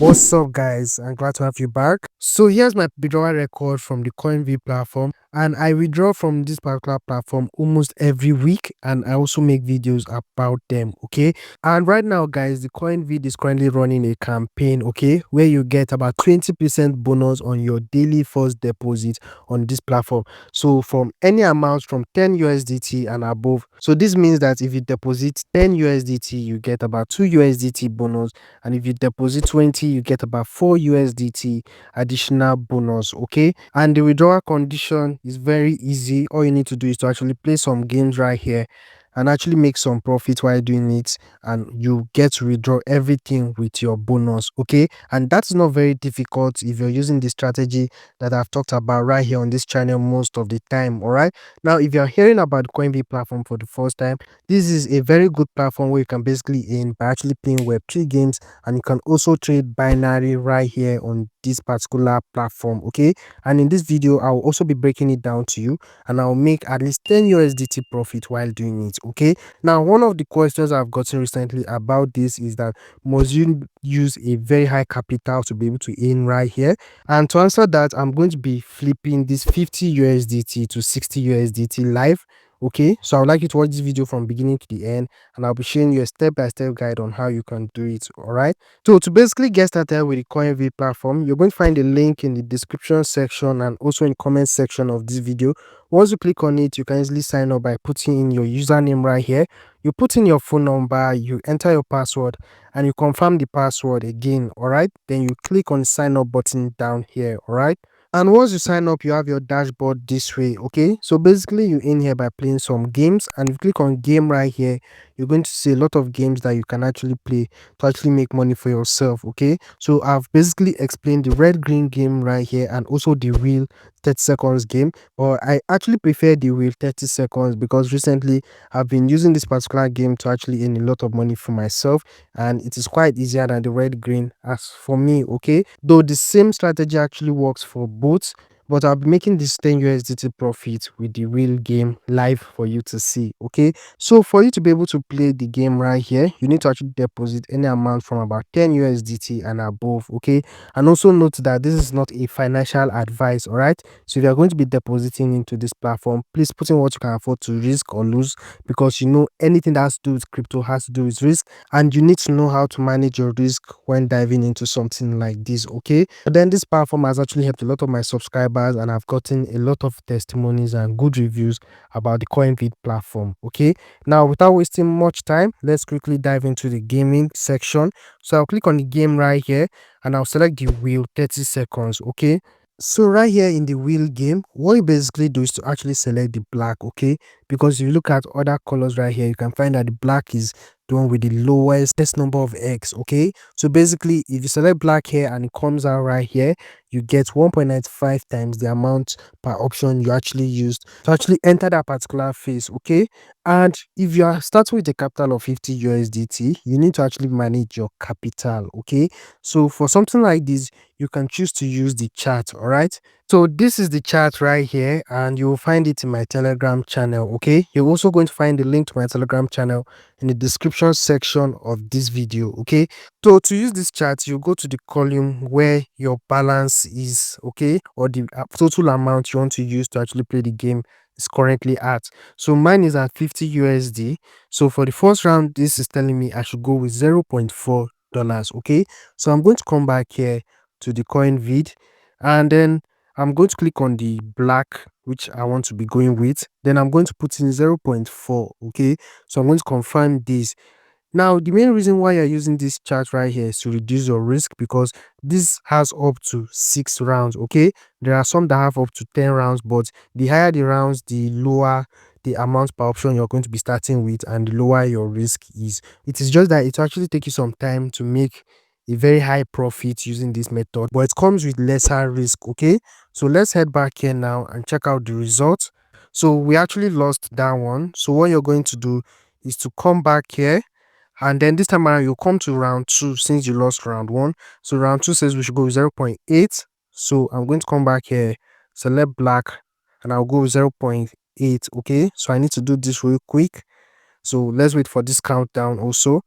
What's up, guys? I'm glad to have you back. So here's my withdrawal record from the COINVID platform, and I withdraw from this particular platform almost every week, and I also make videos about them. Okay, and right now, guys, the COINVID is currently running a campaign. Okay, where you get about 20% bonus on your daily first deposit on this platform. So from any amount from 10 USDT and above. So this means that if you deposit 10 USDT, you get about 2 USDT bonus, and if you deposit 20, you get about 4 USDT additional bonus. Okay, and the withdrawal condition is very easy. All you need to do is to actually play some games right here and actually make some profit while doing it, and you get to withdraw everything with your bonus. Okay, and that's not very difficult if you're using the strategy that I've talked about right here on this channel most of the time. All right, now if you're hearing about the CoinV platform for the first time, this is a very good platform where you can basically earn by actually playing Web3 games, and you can also trade binary right here on this particular platform. Okay, and in this video I'll also be breaking it down to you, and I'll make at least 10 USDT profit while doing it. Okay, now one of the questions I've gotten recently about this is that must you use a very high capital to be able to earn right here? And to answer that, I'm going to be flipping this 50 USDT to 60 USDT live. Okay, so I would like you to watch this video from beginning to the end, and I'll be showing you a step-by-step guide on how you can do it. All right, so to basically get started with the CoinV platform, you're going to find a link in the description section and also in comment section of this video. Once you click on it, you can easily sign up by putting in your username right here. You put in your phone number, you enter your password, and you confirm the password again. All right, then you click on the sign up button down here. All right, and once you sign up, you have your dashboard this way. Okay, so basically you in here by playing some games, and if you click on game right here, you're going to see a lot of games that you can actually play to actually make money for yourself. Okay, so I've basically explained the red green game right here and also the real 30 seconds game, but I actually prefer the real 30 seconds because recently I've been using this particular game to actually earn a lot of money for myself, and it is quite easier than the red green as for me. Okay, though the same strategy actually works for both, but I'll be making this 10 USDT profit with the real game live for you to see. Okay, so for you to be able to play the game right here, you need to actually deposit any amount from about 10 USDT and above. Okay, and also note that this is not a financial advice. All right, so if you're going to be depositing into this platform, please put in what you can afford to risk or lose, because you know anything that has to do with crypto has to do with risk, and you need to know how to manage your risk when diving into something like this. Okay, but then this platform has actually helped a lot of my subscribers, and I've gotten a lot of testimonies and good reviews about the CoinVid platform. Okay, now without wasting much time, let's quickly dive into the gaming section. So I'll click on the game right here, and I'll select the wheel 30 seconds. Okay, so right here in the wheel game, what you basically do is to actually select the black. Okay, because if you look at other colors right here, you can find that the black is the one with the lowest number of eggs. Okay, so basically if you select black here and it comes out right here, you get 1.95 times the amount per option you actually used to actually enter that particular phase. Okay, and if you are starting with a capital of 50 USDT, you need to actually manage your capital. Okay, so for something like this, you can choose to use the chart. All right, so this is the chart right here, and you will find it in my Telegram channel. Okay, you're also going to find the link to my Telegram channel in the description section of this video. Okay, so to use this chart, you go to the column where your balance is. Okay, or the total amount you want to use to actually play the game is currently at. So mine is at 50 USD. So for the first round, this is telling me I should go with $0.4. Okay, so I'm going to come back here to the coin vid, and then I'm going to click on the black which I want to be going with. Then I'm going to put in 0.4. Okay, so I'm going to confirm this. Now, the main reason why you're using this chart right here is to reduce your risk, because this has up to 6 rounds. Okay, there are some that have up to 10 rounds, but the higher the rounds, the lower the amount per option you're going to be starting with, and the lower your risk is. It is just that it will actually take you some time to make a very high profit using this method, but it comes with lesser risk. Okay, so let's head back here now and check out the results. So we actually lost that one. So what you're going to do is to come back here, and then this time around, you come to round 2 since you lost round 1. So round 2 says we should go with 0.8. So I'm going to come back here, select black, and I'll go with 0.8. Okay, so I need to do this real quick. So let's wait for this countdown also.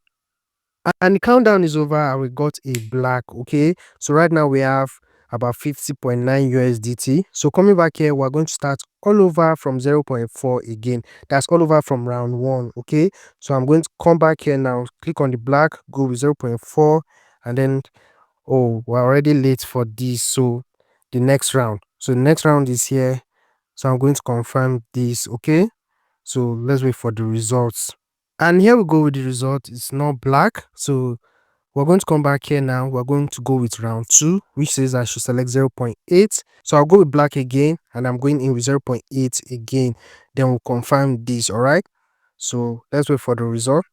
And the countdown is over and we got a black. Okay, so right now we have about 50.9 USDT. So coming back here, we're going to start all over from 0.4 again. That's all over from round one. Okay, so I'm going to come back here now, click on the black, go with 0.4, and then oh, we're already late for this. So the next round, so the next round is here. So I'm going to confirm this. Okay, so let's wait for the results. And here we go with the result. It's not black. So we're going to come back here now. We're going to go with round 2, which says I should select 0.8. So I'll go with black again, and I'm going in with 0.8 again. Then we'll confirm this. All right. So let's wait for the result.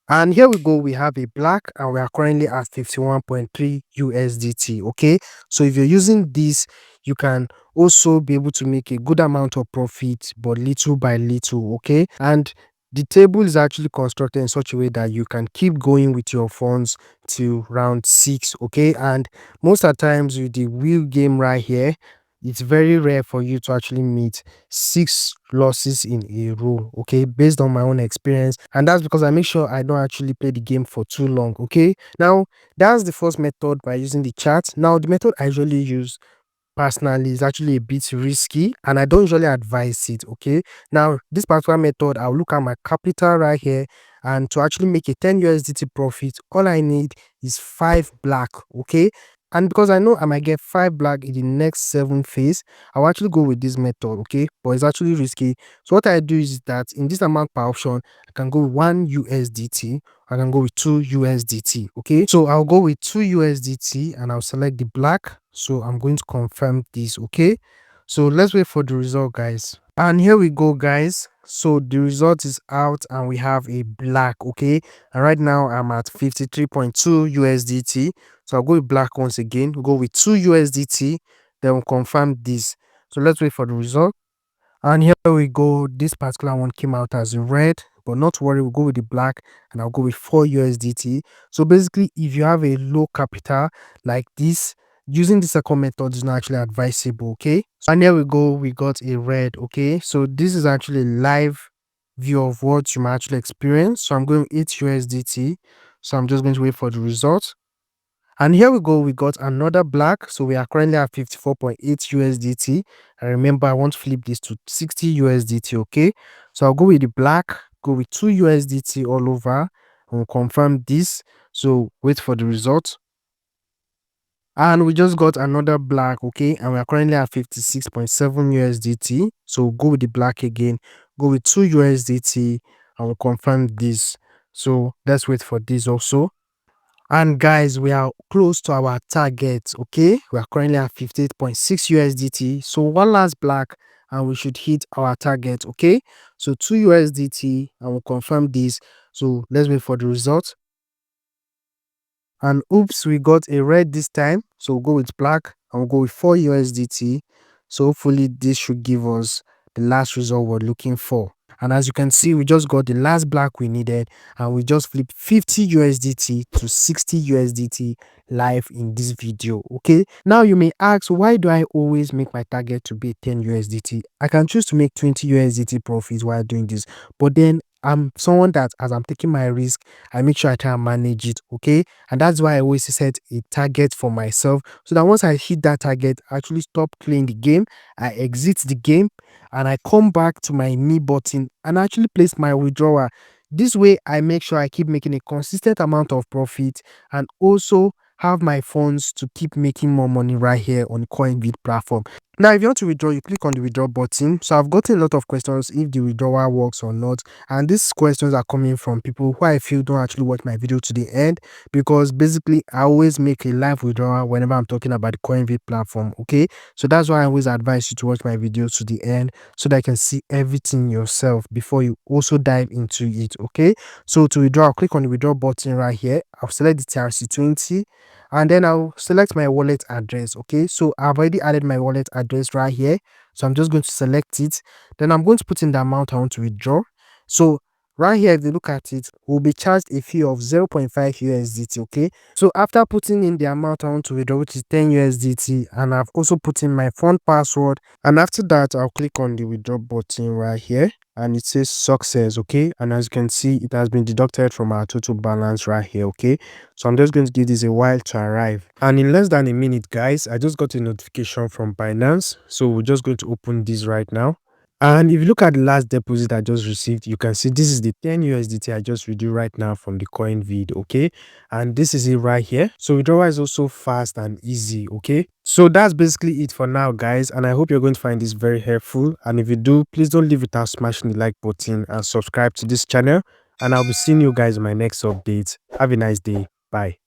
And here we go, we have a black and we are currently at 51.3 USDT. Okay, so if you're using this, you can also be able to make a good amount of profit, but little by little. Okay, and the table is actually constructed in such a way that you can keep going with your funds to round 6. Okay, and most of the times with the wheel game right here, it's very rare for you to actually meet 6 losses in a row. Okay, based on my own experience, and that's because I make sure I don't actually play the game for too long. Okay, now that's the first method by using the chart. Now the method I usually use personally is actually a bit risky and I don't usually advise it. Okay, now this particular method, I'll look at my capital right here, and to actually make a 10 USDT profit, all I need is 5 black. Okay, and because I know I might get 5 black in the next 7 phase, I'll actually go with this method. Okay, but it's actually risky. So what I do is that in this amount per option, I can go with 1 USDT, I can go with 2 USDT. Okay, so I'll go with 2 USDT and I'll select the black. So I'm going to confirm this. Okay, so let's wait for the result, guys. And here we go, guys. So the result is out and we have a black. Okay, and right now I'm at 53.2 USDT. So I'll go with black once again, go with 2 USDT, then we'll confirm this. So let's wait for the result. And here we go. This particular one came out as red, but not to worry, we'll go with the black and I'll go with 4 USDT. So basically, if you have a low capital like this, using the second method is not actually advisable. Okay, and here we go, we got a red. Okay, so this is actually a live view of what you might actually experience. So I'm going 8 USDT. So I'm just going to wait for the result. And here we go, we got another black. So we are currently at 54.8 USDT. And remember, I want to flip this to 60 USDT. Okay, so I'll go with the black, go with 2 USDT all over, and we'll confirm this. So wait for the result. And we just got another black. Okay, and we are currently at 56.7 USDT. So go with the black again, go with 2 USDT, and we'll confirm this. So let's wait for this also. And guys, we are close to our target. Okay, we are currently at 58.6 USDT. So one last black and we should hit our target. Okay, so 2 USDT and we'll confirm this. So let's wait for the result. And oops, we got a red this time. So we'll go with black and we'll go with 4 USDT. So hopefully this should give us the last result we're looking for. And as you can see, we just got the last black we needed and we just flipped 50 USDT to 60 USDT live in this video. Okay, now you may ask, why do I always make my target to be 10 USDT? I can choose to make 20 USDT profits while doing this, but then I'm someone that as I'm taking my risk, I make sure I try and manage it. Okay, and that's why I always set a target for myself, so that once I hit that target, I actually stop playing the game, I exit the game, and I come back to my me button and actually place my withdrawal. This way I make sure I keep making a consistent amount of profit and also have my funds to keep making more money right here on COINVID platform. Now, if you want to withdraw, you click on the withdraw button. So I've gotten a lot of questions if the withdrawal works or not. And these questions are coming from people who I feel don't actually watch my video to the end, because basically I always make a live withdrawal whenever I'm talking about the COINVID platform. Okay, so that's why I always advise you to watch my videos to the end so that you can see everything yourself before you also dive into it. Okay, so to withdraw, I'll click on the withdraw button right here. I'll select the TRC20 and then I'll select my wallet address. Okay, so I've already added my wallet address right here, so I'm just going to select it. Then I'm going to put in the amount I want to withdraw. So Right here, if you look at it, we'll be charged a fee of 0.5 USDT, okay? So after putting in the amount I want to withdraw, which is 10 USDT, and I've also put in my fund password, and after that, I'll click on the withdraw button right here, and it says success, okay? And as you can see, it has been deducted from our total balance right here, okay? So I'm just going to give this a while to arrive. And in less than a minute, guys, I just got a notification from Binance. So we're just going to open this right now. And if you look at the last deposit I just received, you can see this is the 10 USDT I just withdrew right now from the COINVID, okay? And this is it right here. So withdrawal is also fast and easy, okay? So that's basically it for now, guys. And I hope you're going to find this very helpful. And if you do, please don't leave without smashing the like button and subscribe to this channel. And I'll be seeing you guys in my next update. Have a nice day. Bye.